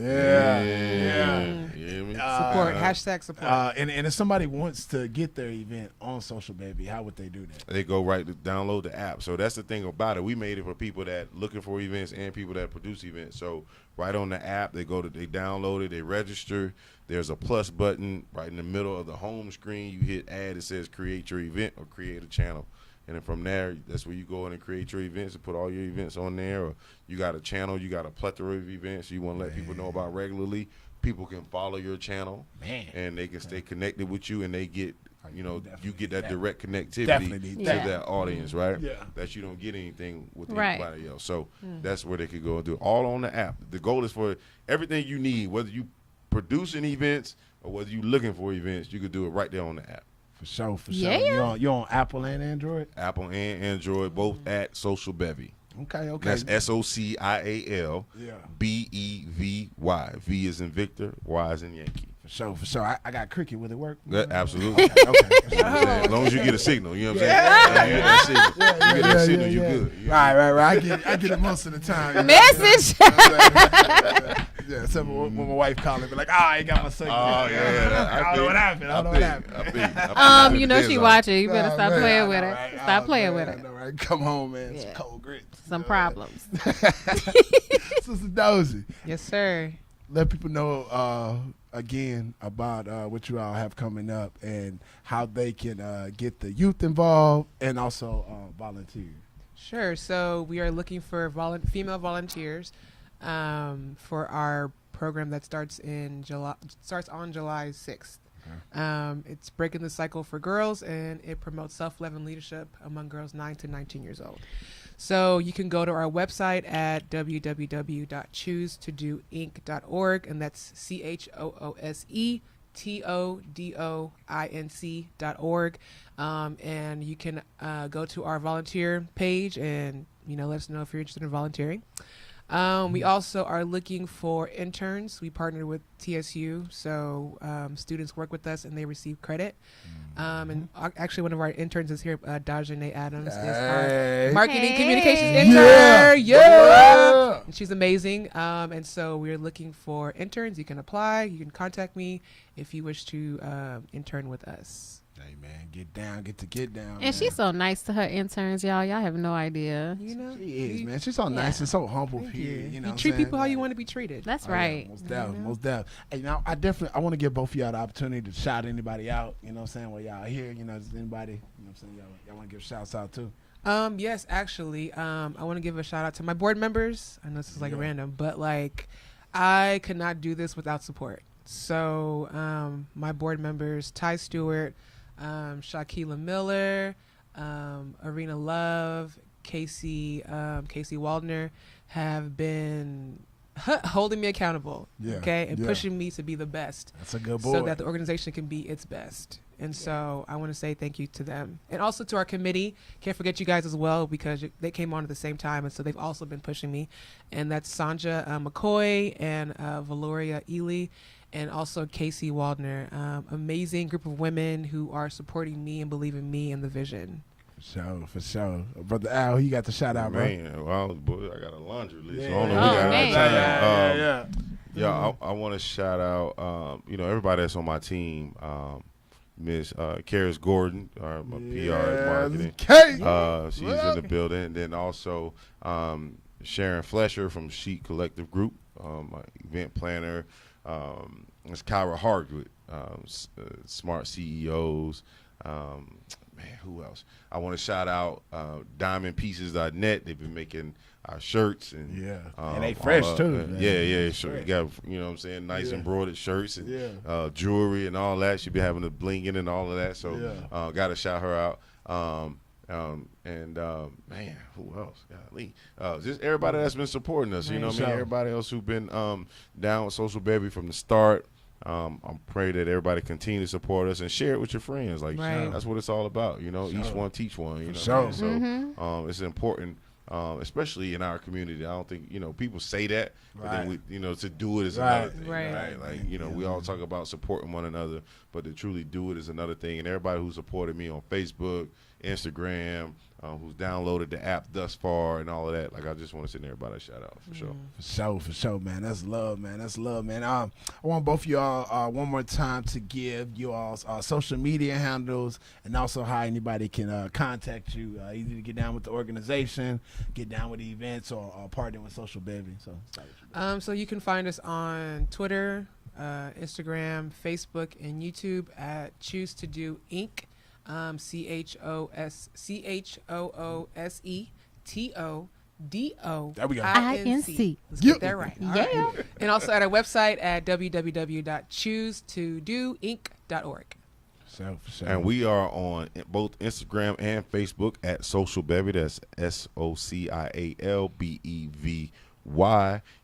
Support, hashtag support. And if somebody wants to get their event on Social Baby, how would they do that? They go right to download the app. So that's the thing about it. We made it for people that looking for events and people that produce events. So right on the app, they download it, they register. There's a plus button right in the middle of the home screen. You hit add, it says create your event or create a channel. And then from there, that's where you go in and create your events and put all your events on there. Or you got a channel, you got a plethora of events you want to let people know about regularly. People can follow your channel, and they can stay connected with you, and they get, you get that direct connectivity to that audience, right? Yeah. That you don't get anything with anybody else. So that's where they could go and do it. All on the app. The goal is for everything you need, whether you producing events or whether you looking for events, you could do it right there on the app. For sure. Yeah. You're on Apple and Android? Apple and Android, both at Social Bevy. Okay. That's SOCIAL BEVY. V is in Victor, Y is in Yankee. For sure. I got Cricket. Will it work? Absolutely. Okay. You know what I'm saying? As long as you get a signal, you know what I'm saying? You get that signal, you good. Right. I get it most of the time. Message. Yeah, except when my wife calling, be like, I ain't got my signal. Oh, yeah. I don't know what happened. I think she watching. You better stop playing with her. Stop playing with her. Right. Come home, man. Some cold grits. Some problems. Sister Dozy. Yes, sir. Let people know again about what you all have coming up and how they can get the youth involved and also volunteer. Sure. So we are looking for female volunteers for our program that starts on July 6th. It's Breaking the Cycle for Girls, and it promotes self-love and leadership among girls 9 to 19 years old. So you can go to our website at www.choosetodoinc.org, and that's CHOOSETODOINC.org. And you can go to our volunteer page and let us know if you're interested in volunteering. We also are looking for interns. We partnered with TSU, so students work with us and they receive credit. And actually, one of our interns is here, Dajane Adams, is our marketing communications intern. Yeah. And she's amazing. And so we're looking for interns. You can apply. You can contact me if you wish to intern with us. Hey, man, get down. And she's so nice to her interns, y'all. Y'all have no idea. She is, man. She's so nice and so humble here. You treat people how you want to be treated. That's right. Yeah, most definitely. Hey, now I want to give both of y'all the opportunity to shout anybody out. You know what I'm saying? While y'all here, there's anybody, y'all want to give shouts out to? Yes, actually, I want to give a shout out to my board members. I know this is like random, but like, I could not do this without support. So, my board members, Ty Stewart, Shaquila Miller, Arena Love, Casey Waldner, have been holding me accountable, and pushing me to be the best. That's a good boy. So that the organization can be its best. And so I want to say thank you to them. And also to our committee. Can't forget you guys as well, because they came on at the same time. And so they've also been pushing me. And that's Sanja McCoy and Valoria Ely, and also Casey Waldner. Amazing group of women who are supporting me and believe in me and the vision. For sure. Brother Al, you got the shout out, bro. Man, well, boy, I got a laundry list. Yeah. So I don't know we got Yeah. Yeah, I want to shout out, everybody that's on my team. Miss Karis Gordon, my PR and marketing. She's in the building. And then also Sharon Flesher from Sheet Collective Group, my event planner. It's Kyra Hargood, Smart CEOs. Man, who else? I want to shout out DiamondPieces.net. They've been making our shirts and and they fresh too. Sure. You got, what I'm saying, nice embroidered shirts and jewelry and all that. She be having the bling in and all of that. So got to shout her out. Man, who else? Golly. Just everybody that's been supporting us. You know what I mean? Everybody else who's been down with Social Baby from the start. I pray that everybody continue to support us and share it with your friends. Like that's what it's all about. Each one teach one. So it's important, especially in our community. I don't think people say that, but then to do it is another thing. Right? Like we all talk about supporting one another, but to truly do it is another thing. And everybody who supported me on Facebook, Instagram, who's downloaded the app thus far and all of that. Like, I just want to send everybody a shout out for sure. For sure, man. That's love, man. I want both of y'all one more time to give you all's social media handles and also how anybody can contact you, either to get down with the organization, get down with the events, or partner with Social Baby. So you can find us on Twitter, Instagram, Facebook, and YouTube at Choose to Do Inc. CHOOSETODO. There we go. INC. Let's get that right. All right. And also at our website at www.choosetodoinc.org. For sure. And we are on both Instagram and Facebook at Social Bevy. That's SOCIALBEVY.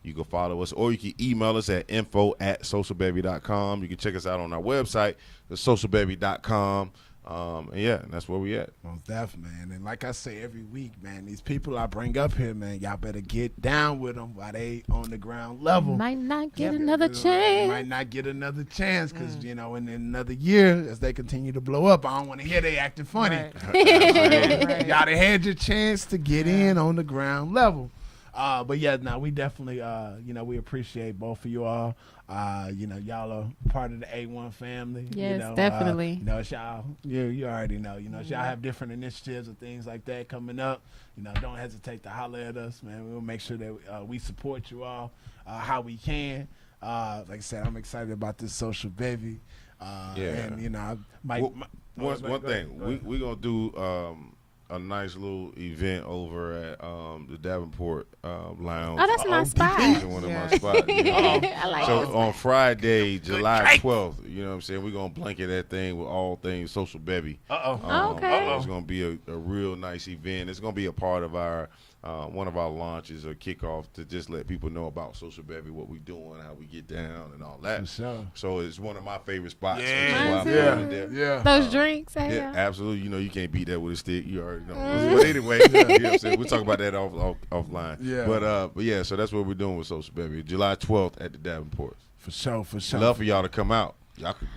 You can follow us, or you can email us at info@socialbevy.com. You can check us out on our website, thesocialbevy.com. And that's where we at. Most definitely, man. And like I say every week, man, these people I bring up here, man, y'all better get down with them while they on the ground level. Might not get another chance. Might not get another chance because, in another year, as they continue to blow up, I don't want to hear they acting funny. Right. Y'all done had your chance to get in on the ground level. But we definitely, we appreciate both of you all. Y'all are part of the A1 family. Yes, definitely. It's y'all, you already know. Y'all have different initiatives and things like that coming up. Don't hesitate to holler at us, man. We'll make sure that we support you all how we can. Like I said, I'm excited about this Social Bevy. And I might. One thing, we're gonna do a nice little event over at the Davenport Lounge. Oh, that's my spot. One of my spots. I like so that. on Friday, July 12th, we're going to blanket that thing with all things Social Bevy. Okay. It's going to be a real nice event. It's going to be a part of our one of our launches or kickoff to just let people know about Social Bevy, what we doing, how we get down, and all that. For sure. So it's one of my favorite spots. Yeah. Those drinks. Yeah, absolutely. You can't beat that with a stick. You already know. But anyway, we'll talk about that offline. Yeah. But yeah, so that's what we're doing with Social Bevy. July 12th at the Davenport. For sure. Love for y'all to come out. Y'all can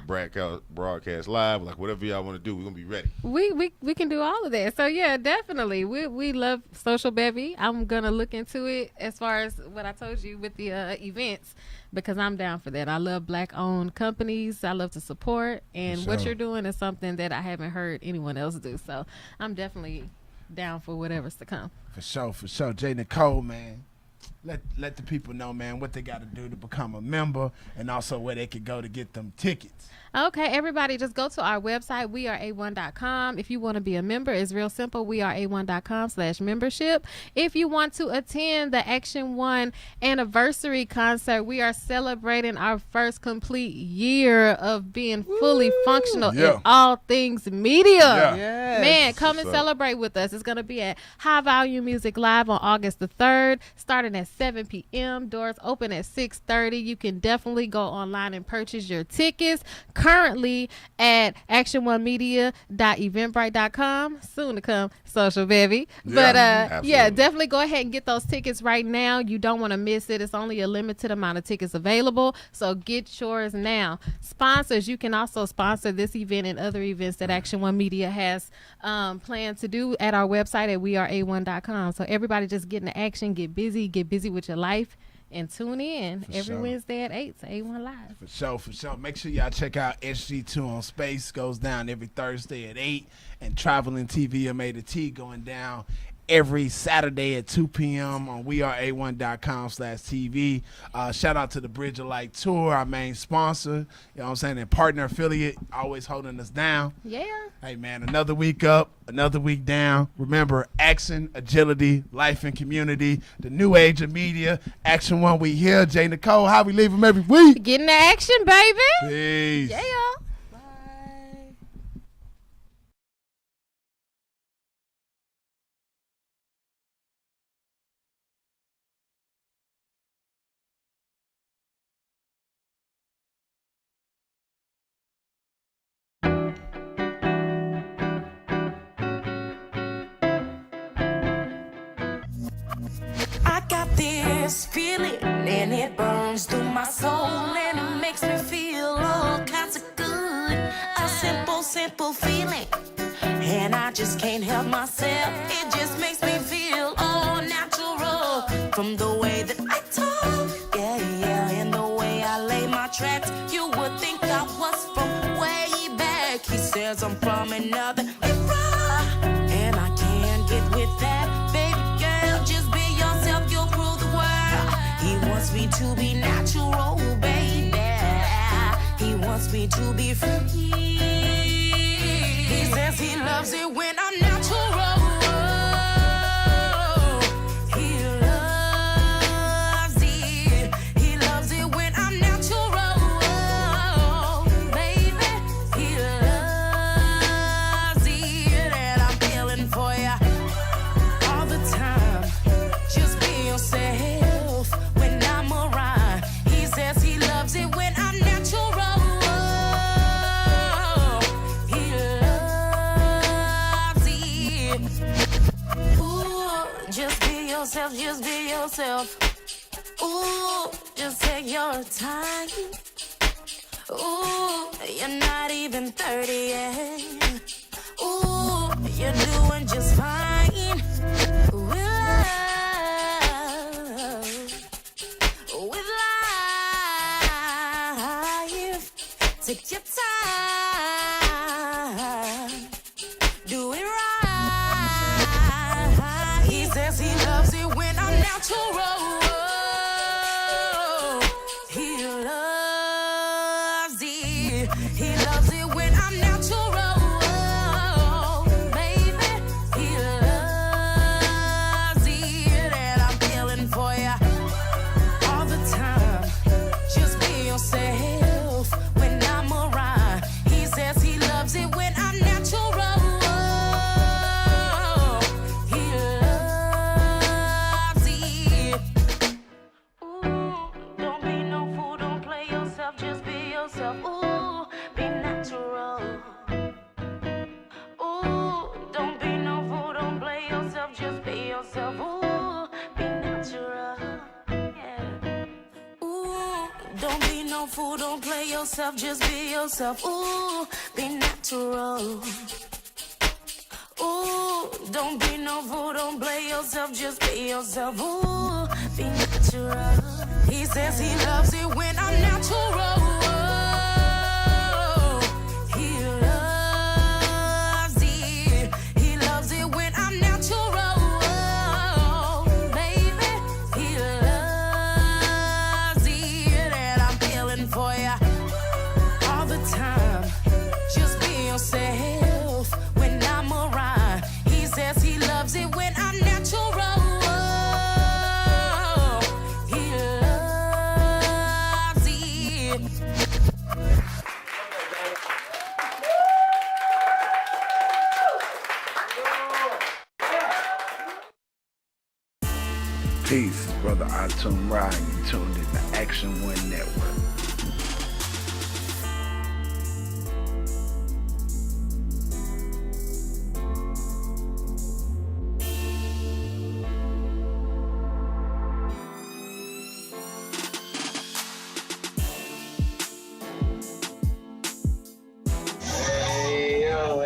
broadcast live, like whatever y'all want to do. We're gonna be ready. We can do all of that. So yeah, definitely. We love Social Bevy. I'm gonna look into it as far as what I told you with the events, because I'm down for that. I love Black-owned companies. I love to support, and what you're doing is something that I haven't heard anyone else do. So I'm definitely down for whatever's to come. For sure. J. Nicole, man. let the people know, man, what they got to do to become a member, and also where they could go to get them tickets. Okay, everybody, just go to our website, weareA1.com. If you want to be a member, it's real simple, weareA1.com/membership. If you want to attend the Action One anniversary concert, we are celebrating our first complete year of being fully functional in all things media. Man, come and celebrate with us. It's going to be at High Volume Music Live on August the 3rd, starting at 7 p.m. Doors open at 6:30. You can definitely go online and purchase your tickets. Currently at actiononemedia.eventbrite.com. Soon to come, Social Baby. But definitely go ahead and get those tickets right now. You don't want to miss it. It's only a limited amount of tickets available, so get yours now. Sponsors, you can also sponsor this event and other events that Action One Media has planned to do at our website at weareA1.com. So everybody just get into action, get busy with your life. And tune in every Wednesday at 8 to A1 Live. For sure. Make sure y'all check out SG2 on Space. Goes down every Thursday at 8. And Traveling TVMA to T going down every Saturday at 2 p.m. on weareA1.com/TV. Shout out to the Bridge of Light Tour, our main sponsor. You know what I'm saying? And partner affiliate, always holding us down. Yeah. Hey, man, another week up, another week down. Remember, action, agility, life and community, the new age of media. Action One, we here. Jay Nicole, how we leave them every week? Getting the action, baby. Peace. Yeah. I got this feeling and it burns through my soul and it makes me feel all kinds of good. A simple feeling and I just can't help myself. It just makes me feel all natural from the way that I talk, and the way I lay my tracks. You would think I was from way back. He says I'm from another era and I can't get with that. He wants me to be natural, baby. He wants me to be free. He says he loves it when I'm natural. He loves it. He loves it when I'm natural, baby. He loves it, and I'm feeling for ya all the time. Just be yourself. Just be yourself. Ooh, just take your time. Ooh, you're not even 30 yet. Ooh, you're doing just fine. With life, take your time. Do it right. He says he loves it when I'm natural. He loves it. He loves it when I'm natural, baby. He loves it, and I'm feeling for ya all the time. Just be yourself when I'm around. He says he loves it when I'm natural. Ooh, be natural. Ooh, don't be no fool, don't play yourself, just be yourself. Ooh, be natural. Yeah. Ooh, don't be no fool, don't play yourself, just be yourself. Ooh, be natural. Ooh, don't be no fool, don't play yourself, just be yourself. Ooh, be natural. He says he loves it when I'm natural. He loves Atum Ra, and you tuned in to Action One Network. Hey yo.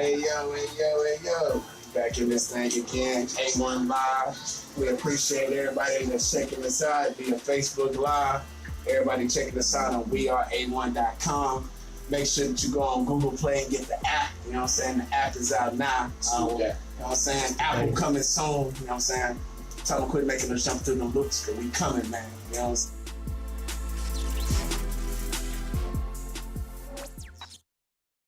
Back in this thing again, A1 Live. We appreciate everybody that's checking us out via Facebook Live. Everybody checking us out on weareA1.com. Make sure that you go on Google Play and get the app. You know what I'm saying? The app is out now. You know what I'm saying? Apple coming soon. You know what I'm saying? Tell them quit making us jump through them loops because we coming, man. You know what I'm saying?